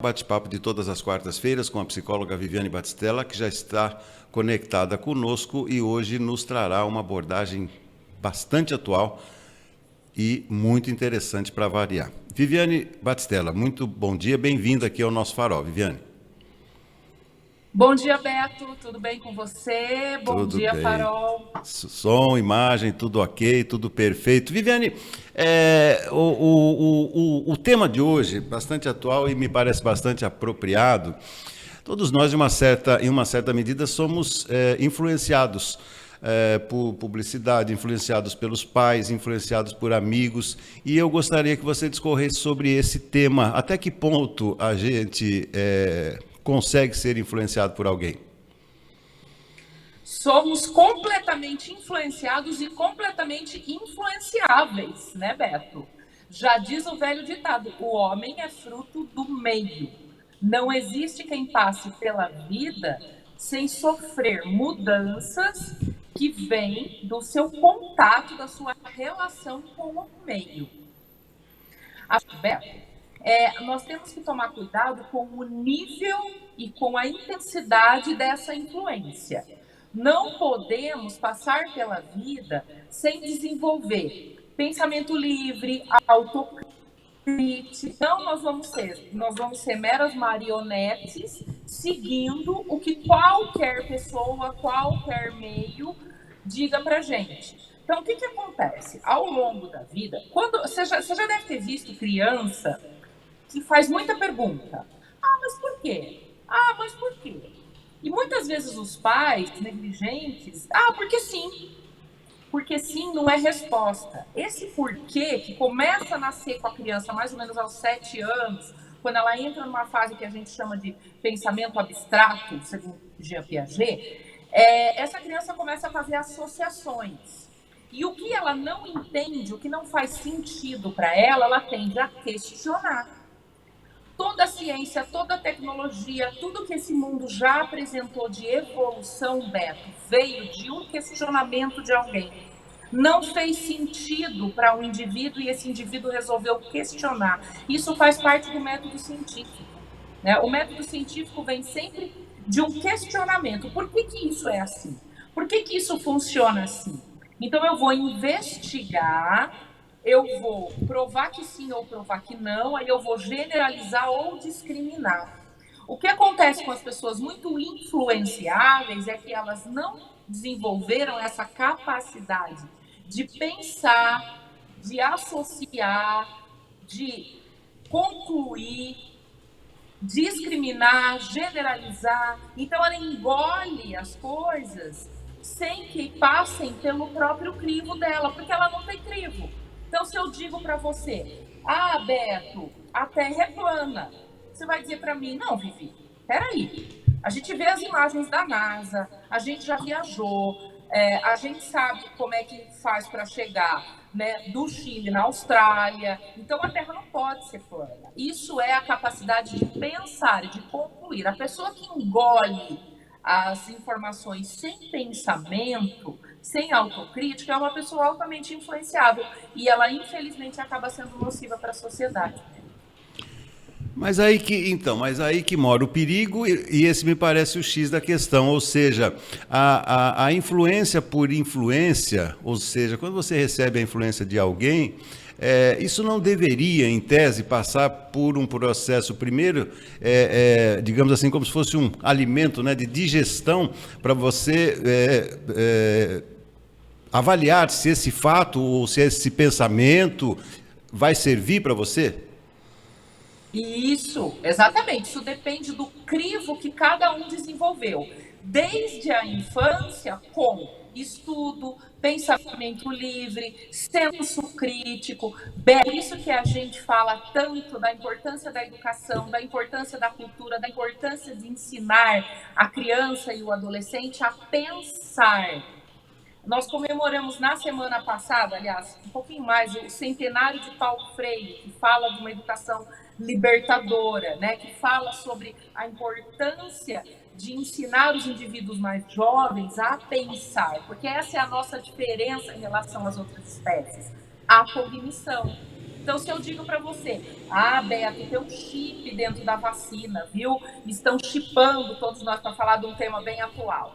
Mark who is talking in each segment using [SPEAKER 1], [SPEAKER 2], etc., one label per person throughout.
[SPEAKER 1] Bate-papo de todas as quartas-feiras com a psicóloga Viviane Batistella, que já está conectada conosco e hoje nos trará uma abordagem bastante atual e muito interessante para variar. Viviane Batistella, muito bom dia, bem-vinda aqui ao nosso Farol. Viviane.
[SPEAKER 2] Bom dia, Beto, tudo bem com você? Bom
[SPEAKER 1] Tudo
[SPEAKER 2] dia,
[SPEAKER 1] bem.
[SPEAKER 2] Farol.
[SPEAKER 1] Som, imagem, tudo ok, tudo perfeito. Viviane, o tema de hoje, bastante atual e me parece bastante apropriado. Todos nós, em uma certa medida, somos influenciados por publicidade, influenciados pelos pais, influenciados por amigos. E eu gostaria que você discorresse sobre esse tema. Até que ponto a gente consegue ser influenciado por alguém?
[SPEAKER 2] Somos completamente influenciados e completamente influenciáveis, né, Beto? Já diz o velho ditado: o homem é fruto do meio. Não existe quem passe pela vida sem sofrer mudanças que vêm do seu contato, da sua relação com o meio. Beto, nós temos que tomar cuidado com o nível e com a intensidade dessa influência. Não podemos passar pela vida sem desenvolver pensamento livre, autocrítica. Então, nós vamos ser meras marionetes seguindo o que qualquer pessoa, qualquer meio diga pra gente. Então, o que acontece? Ao longo da vida, quando você já deve ter visto criança que faz muita pergunta. Ah, mas por quê? Ah, mas por quê? E muitas vezes os pais negligentes, porque sim. Porque sim não é resposta. Esse porquê, que começa a nascer com a criança mais ou menos aos 7 anos, quando ela entra numa fase que a gente chama de pensamento abstrato, segundo Jean Piaget, essa criança começa a fazer associações. E o que ela não entende, o que não faz sentido para ela, ela tende a questionar. Toda a ciência, toda a tecnologia, tudo que esse mundo já apresentou de evolução, Beto, veio de um questionamento de alguém. Não fez sentido para um indivíduo e esse indivíduo resolveu questionar. Isso faz parte do método científico, né? O método científico vem sempre de um questionamento. Por que isso é assim? Por que isso funciona assim? Então eu vou investigar, eu vou provar que sim ou provar que não, aí eu vou generalizar ou discriminar. O que acontece com as pessoas muito influenciáveis é que elas não desenvolveram essa capacidade de pensar, de associar, de concluir, discriminar, generalizar. Então ela engole as coisas sem que passem pelo próprio crivo dela, porque ela não tem crivo. Então se eu digo para você: "Ah, Beto, a Terra é plana", você vai dizer para mim: "Não, Vivi, peraí. A gente vê as imagens da NASA, a gente já viajou, a gente sabe como é que faz para chegar, né, do Chile na Austrália. Então a Terra não pode ser plana". Isso é a capacidade de pensar e de concluir. A pessoa que engole as informações sem pensamento, sem autocrítica, é uma pessoa altamente influenciável e ela infelizmente acaba sendo nociva para a sociedade.
[SPEAKER 1] Mas aí que mora o perigo, e esse me parece o X da questão, ou seja, a influência por influência, ou seja, quando você recebe a influência de alguém, isso não deveria, em tese, passar por um processo, primeiro, digamos assim, como se fosse um alimento, né, de digestão, para você avaliar se esse fato ou se esse pensamento vai servir para você?
[SPEAKER 2] Isso, exatamente. Isso depende do crivo que cada um desenvolveu, desde a infância, com estudo, pensamento livre, senso crítico. Por isso que a gente fala tanto da importância da educação, da importância da cultura, da importância de ensinar a criança e o adolescente a pensar. Nós comemoramos na semana passada, aliás, um pouquinho mais, o centenário de Paulo Freire, que fala de uma educação libertadora, né? Que fala sobre a importância de ensinar os indivíduos mais jovens a pensar, porque essa é a nossa diferença em relação às outras espécies, a cognição. Então, se eu digo para você, Beto, tem um chip dentro da vacina, viu? Estão chipando todos nós, para falar de um tema bem atual.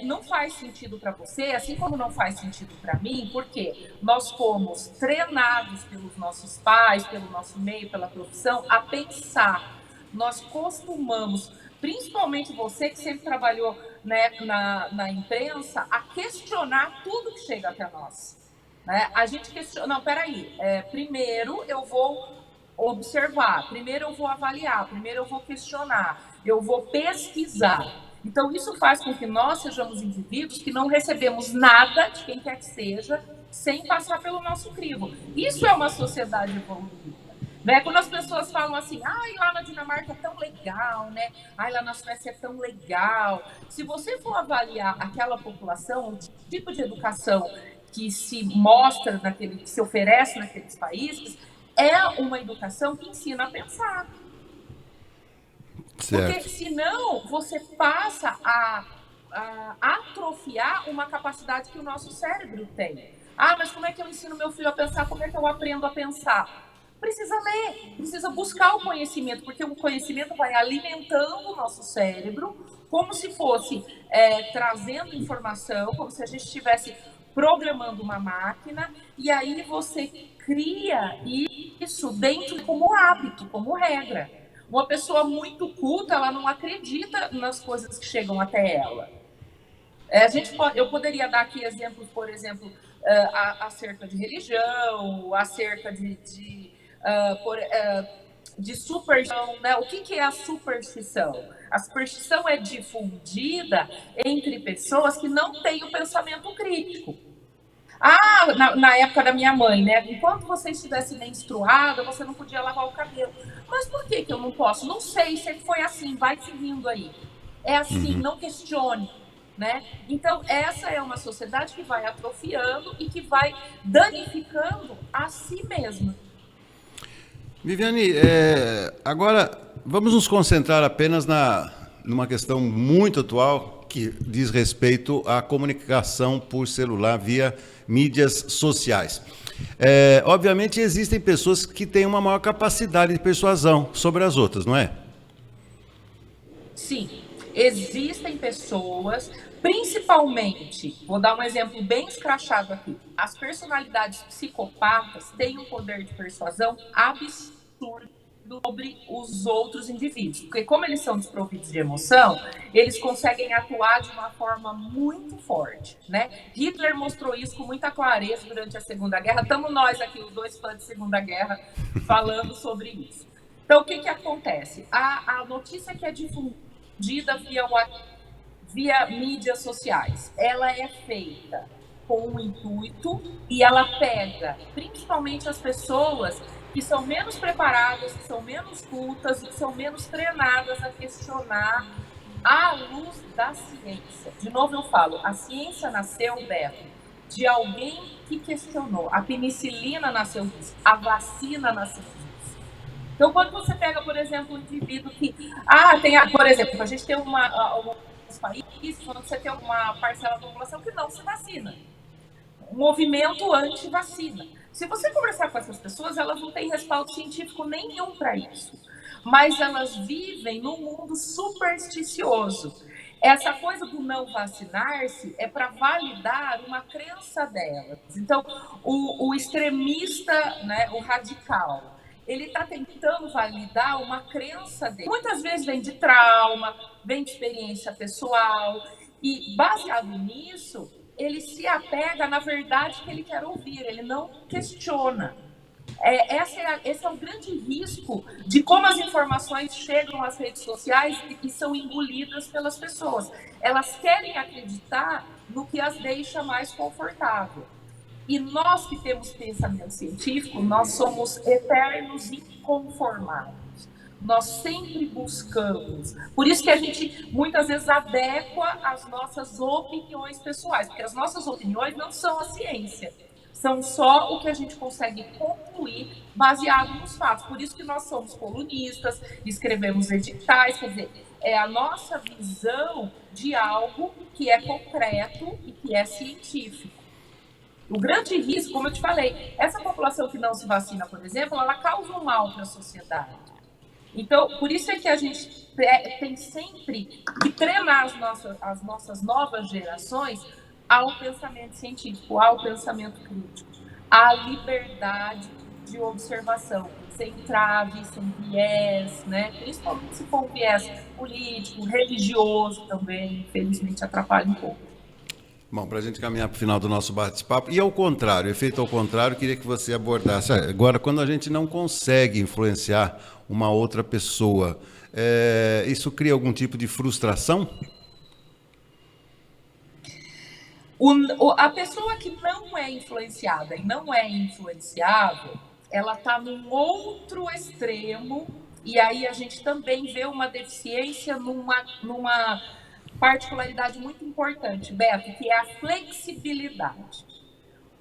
[SPEAKER 2] Não faz sentido para você, assim como não faz sentido para mim, porque nós fomos treinados pelos nossos pais, pelo nosso meio, pela profissão, a pensar. Nós costumamos, principalmente você que sempre trabalhou, né, na imprensa, a questionar tudo que chega até nós. Né? A gente questiona, não, peraí, primeiro eu vou observar, primeiro eu vou avaliar, primeiro eu vou questionar, eu vou pesquisar. Então, isso faz com que nós sejamos indivíduos que não recebemos nada de quem quer que seja sem passar pelo nosso crivo. Isso é uma sociedade evoluída. Né? Quando as pessoas falam assim, lá na Dinamarca é tão legal, né? Lá na Suécia é tão legal. Se você for avaliar aquela população, o tipo de educação que se mostra, que se oferece naqueles países, é uma educação que ensina a pensar.
[SPEAKER 1] Certo.
[SPEAKER 2] Porque senão você passa a atrofiar uma capacidade que o nosso cérebro tem. Mas como é que eu ensino meu filho a pensar? Como é que eu aprendo a pensar? Precisa ler, precisa buscar o conhecimento, porque o conhecimento vai alimentando o nosso cérebro, como se fosse trazendo informação, como se a gente estivesse programando uma máquina, e aí você cria isso dentro como hábito, como regra. Uma pessoa muito culta, ela não acredita nas coisas que chegam até ela. Eu poderia dar aqui exemplos, por exemplo, acerca de religião, acerca de superstição, né? O que é a superstição? A superstição é difundida entre pessoas que não têm o pensamento crítico. Na época da minha mãe, né? Enquanto você estivesse menstruada, você não podia lavar o cabelo. Mas por que eu não posso? Não sei, sempre foi assim, vai seguindo aí. É assim, não questione. Né? Então, essa é uma sociedade que vai atrofiando e que vai danificando a si mesma.
[SPEAKER 1] Viviane, agora vamos nos concentrar apenas numa questão muito atual que diz respeito à comunicação por celular via mídias sociais. Obviamente existem pessoas que têm uma maior capacidade de persuasão sobre as outras, não é?
[SPEAKER 2] Sim, existem pessoas, principalmente, vou dar um exemplo bem escrachado aqui, as personalidades psicopatas têm um poder de persuasão absurdo sobre os outros indivíduos, porque como eles são desprovidos de emoção, eles conseguem atuar de uma forma muito forte, né? Hitler mostrou isso com muita clareza durante a Segunda Guerra, estamos nós aqui, os dois fãs de Segunda Guerra, falando sobre isso. Então, o que acontece? A notícia que é difundida via mídias sociais, ela é feita com um intuito e ela pega principalmente as pessoas que são menos preparadas, que são menos cultas e que são menos treinadas a questionar à luz da ciência. De novo eu falo, a ciência nasceu, Beto, de alguém que questionou. A penicilina nasceu disso, a vacina nasceu disso. Então, quando você pega, por exemplo, um indivíduo que... por exemplo, a gente tem alguns países onde você tem uma parcela da população que não se vacina. Um movimento anti-vacina. Se você conversar com essas pessoas, elas não têm respaldo científico nenhum para isso. Mas elas vivem num mundo supersticioso. Essa coisa do não vacinar-se é para validar uma crença delas. Então, o extremista, né, o radical, ele está tentando validar uma crença dele. Muitas vezes vem de trauma, vem de experiência pessoal, e baseado nisso, ele se apega na verdade que ele quer ouvir, ele não questiona. Esse é o grande risco de como as informações chegam às redes sociais e são engolidas pelas pessoas. Elas querem acreditar no que as deixa mais confortável. E nós que temos pensamento científico, nós somos eternos inconformados. Nós sempre buscamos. Por isso que a gente muitas vezes adequa as nossas opiniões pessoais, porque as nossas opiniões não são a ciência, são só o que a gente consegue concluir baseado nos fatos. Por isso que nós somos colunistas, escrevemos editais, quer dizer, é a nossa visão de algo que é concreto e que é científico. O grande risco, como eu te falei, essa população que não se vacina, por exemplo, ela causa um mal para a sociedade. Então, por isso é que a gente tem sempre que treinar as nossas novas gerações ao pensamento científico, ao pensamento crítico, à liberdade de observação, sem trave, sem viés, né? Principalmente se for um viés político, religioso também, infelizmente atrapalha um pouco.
[SPEAKER 1] Bom, para a gente caminhar para o final do nosso bate-papo, e ao contrário, efeito ao contrário, queria que você abordasse. Agora, quando a gente não consegue influenciar uma outra pessoa, isso cria algum tipo de frustração?
[SPEAKER 2] A pessoa que não é influenciada e não é influenciável, ela está num outro extremo, e aí a gente também vê uma deficiência numa particularidade muito importante, Beto, que é a flexibilidade.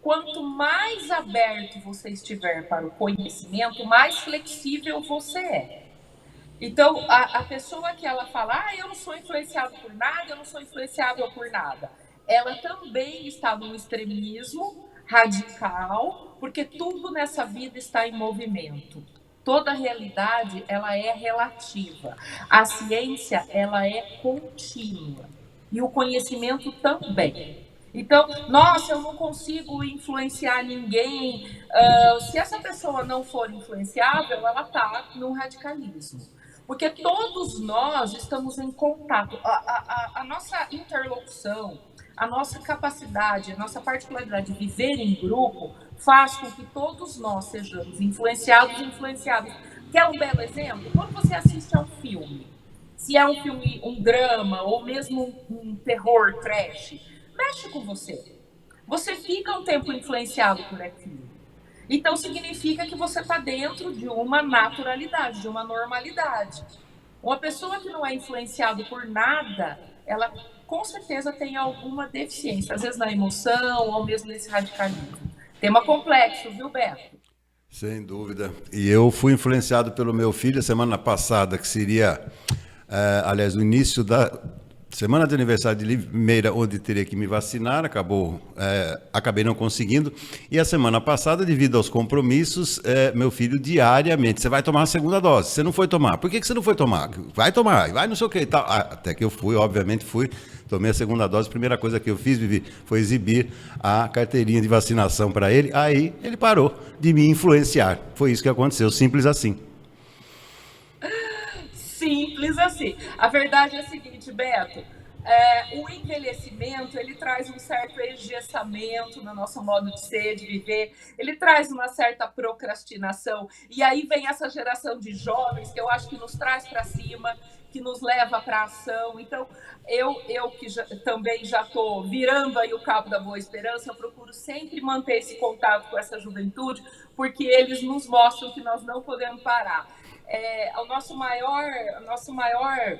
[SPEAKER 2] Quanto mais aberto você estiver para o conhecimento, mais flexível você é. Então, a pessoa que ela fala, eu não sou influenciado por nada, eu não sou influenciável por nada, ela também está num extremismo radical, porque tudo nessa vida está em movimento. Toda realidade, ela é relativa. A ciência, ela é contínua. E o conhecimento também. Então, nossa, eu não consigo influenciar ninguém. Se essa pessoa não for influenciável, ela está no radicalismo. Porque todos nós estamos em contato. A nossa interlocução, a nossa capacidade, a nossa particularidade de viver em grupo faz com que todos nós sejamos influenciados e influenciáveis. Quer um belo exemplo? Quando você assiste a um filme, se é um filme, um drama, ou mesmo um terror, trash, mexe com você. Você fica um tempo influenciado por aquilo. Então, significa que você está dentro de uma naturalidade, de uma normalidade. Uma pessoa que não é influenciada por nada, ela com certeza tem alguma deficiência, às vezes na emoção, ou mesmo nesse radicalismo. Tema complexo, viu, Beto?
[SPEAKER 1] Sem dúvida. E eu fui influenciado pelo meu filho semana passada, que seria, aliás, o início da semana de aniversário de Limeira, onde teria que me vacinar, acabei não conseguindo. E a semana passada, devido aos compromissos, meu filho diariamente, você vai tomar a segunda dose, você não foi tomar. Por que você não foi tomar? Vai tomar, vai não sei o que e tal. Até que eu fui, obviamente fui, tomei a segunda dose. A primeira coisa que eu fiz, Vivi, foi exibir a carteirinha de vacinação para ele. Aí ele parou de me influenciar. Foi isso que aconteceu, simples assim.
[SPEAKER 2] Simples assim. A verdade é a seguinte, Beto, o envelhecimento, ele traz um certo engessamento no nosso modo de ser, de viver, ele traz uma certa procrastinação, e aí vem essa geração de jovens que eu acho que nos traz para cima, que nos leva para a ação. Então, eu que também já estou virando aí o cabo da Boa Esperança, eu procuro sempre manter esse contato com essa juventude, porque eles nos mostram que nós não podemos parar. O nosso maior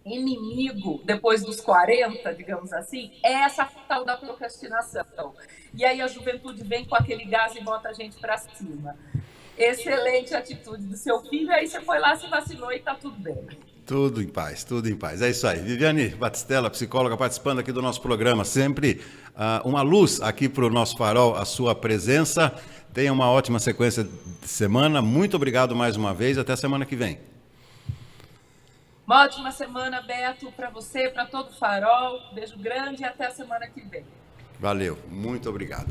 [SPEAKER 2] inimigo depois dos 40, digamos assim, é essa tal da procrastinação. E aí a juventude vem com aquele gás e bota a gente para cima. Excelente atitude do seu filho, aí você foi lá, se vacinou e está tudo bem.
[SPEAKER 1] Tudo em paz, tudo em paz. É isso aí. Viviane Batistella, psicóloga, participando aqui do nosso programa. Sempre uma luz aqui para o nosso farol, a sua presença. Tenha uma ótima sequência de semana. Muito obrigado mais uma vez. Até a semana que vem.
[SPEAKER 2] Uma ótima semana, Beto, para você, para todo o farol. Beijo grande e até a semana que vem.
[SPEAKER 1] Valeu. Muito obrigado.